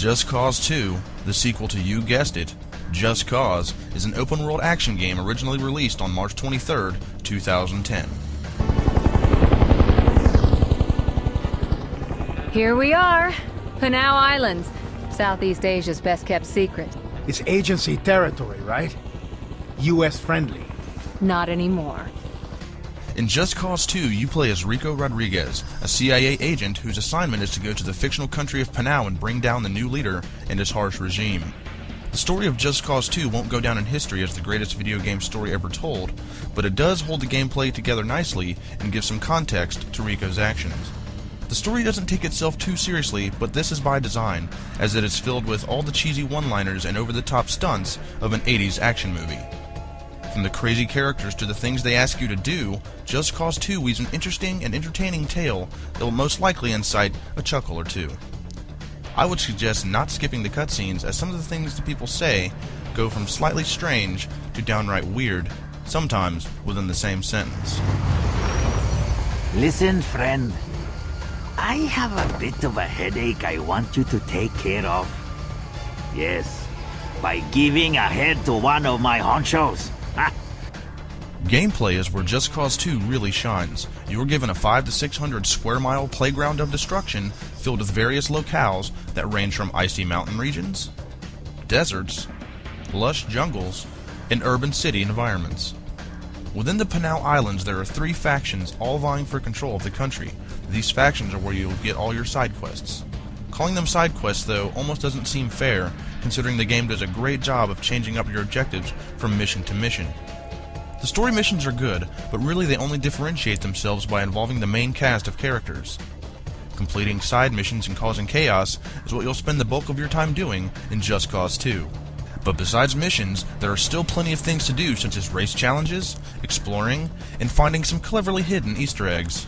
Just Cause 2, the sequel to, you guessed it, Just Cause, is an open-world action game originally released on March 23, 2010. Here we are, Panau Islands, Southeast Asia's best-kept secret. It's agency territory, right? US friendly. Not anymore. In Just Cause 2, you play as Rico Rodriguez, a CIA agent whose assignment is to go to the fictional country of Panau and bring down the new leader and his harsh regime. The story of Just Cause 2 won't go down in history as the greatest video game story ever told, but it does hold the gameplay together nicely and give some context to Rico's actions. The story doesn't take itself too seriously, but this is by design, as it is filled with all the cheesy one-liners and over-the-top stunts of an 80s action movie. From the crazy characters to the things they ask you to do, Just Cause 2 weaves an interesting and entertaining tale that will most likely incite a chuckle or two. I would suggest not skipping the cutscenes, as some of the things that people say go from slightly strange to downright weird, sometimes within the same sentence. Listen, friend. I have a bit of a headache I want you to take care of. Yes, by giving a head to one of my honchos. Gameplay is where Just Cause 2 really shines. You are given a 500 to 600 square mile playground of destruction filled with various locales that range from icy mountain regions, deserts, lush jungles, and urban city environments. Within the Panau Islands there are 3 factions all vying for control of the country. These factions are where you'll get all your side quests. Calling them side quests, though, almost doesn't seem fair, considering the game does a great job of changing up your objectives from mission to mission. The story missions are good, but really they only differentiate themselves by involving the main cast of characters. Completing side missions and causing chaos is what you'll spend the bulk of your time doing in Just Cause 2. But besides missions, there are still plenty of things to do, such as race challenges, exploring, and finding some cleverly hidden Easter eggs.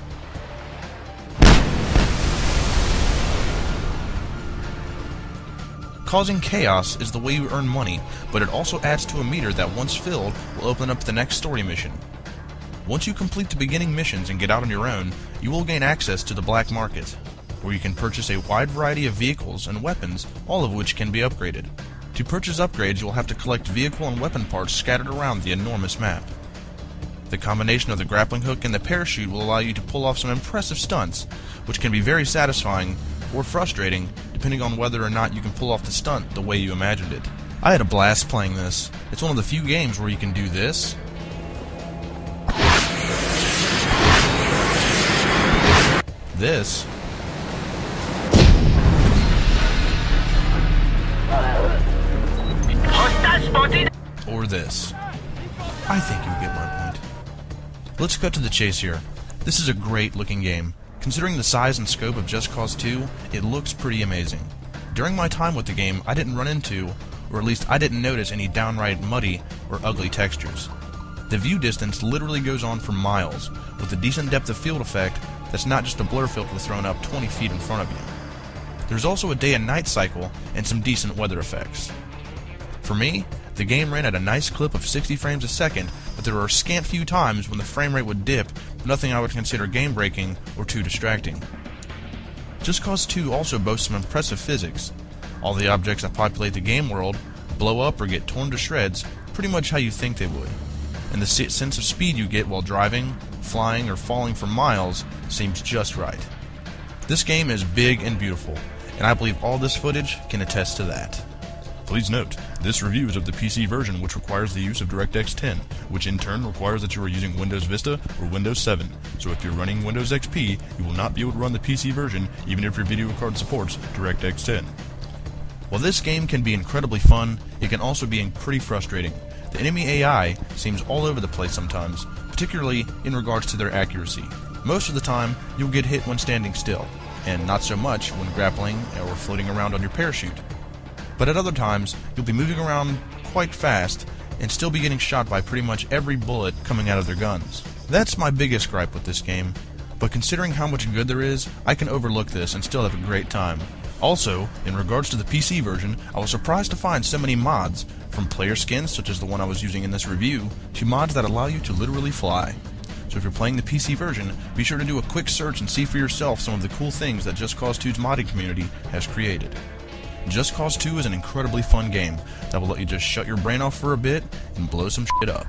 Causing chaos is the way you earn money, but it also adds to a meter that once filled will open up the next story mission. Once you complete the beginning missions and get out on your own, you will gain access to the black market, where you can purchase a wide variety of vehicles and weapons, all of which can be upgraded. To purchase upgrades, you will have to collect vehicle and weapon parts scattered around the enormous map. The combination of the grappling hook and the parachute will allow you to pull off some impressive stunts, which can be very satisfying or frustrating, depending on whether or not you can pull off the stunt the way you imagined it. I had a blast playing this. It's one of the few games where you can do this, this, or this. I think you get my point. Let's cut to the chase here. This is a great looking game. Considering the size and scope of Just Cause 2, it looks pretty amazing. During my time with the game, I didn't run into, or at least I didn't notice any downright muddy or ugly textures. The view distance literally goes on for miles, with a decent depth of field effect that's not just a blur filter thrown up 20 feet in front of you. There's also a day and night cycle and some decent weather effects. For me, the game ran at a nice clip of 60 frames a second, but there were a scant few times when the frame rate would dip, nothing I would consider game-breaking or too distracting. Just Cause 2 also boasts some impressive physics. All the objects that populate the game world blow up or get torn to shreds pretty much how you think they would, and the sense of speed you get while driving, flying, or falling for miles seems just right. This game is big and beautiful, and I believe all this footage can attest to that. Please note, this review is of the PC version, which requires the use of DirectX 10, which in turn requires that you are using Windows Vista or Windows 7. So if you're running Windows XP, you will not be able to run the PC version even if your video card supports DirectX 10. While this game can be incredibly fun, it can also be pretty frustrating. The enemy AI seems all over the place sometimes, particularly in regards to their accuracy. Most of the time, you'll get hit when standing still, and not so much when grappling or floating around on your parachute. But at other times, you'll be moving around quite fast and still be getting shot by pretty much every bullet coming out of their guns. That's my biggest gripe with this game, but considering how much good there is, I can overlook this and still have a great time. Also, in regards to the PC version, I was surprised to find so many mods, from player skins such as the one I was using in this review, to mods that allow you to literally fly. So if you're playing the PC version, be sure to do a quick search and see for yourself some of the cool things that Just Cause 2's modding community has created. Just Cause 2 is an incredibly fun game that will let you just shut your brain off for a bit and blow some shit up.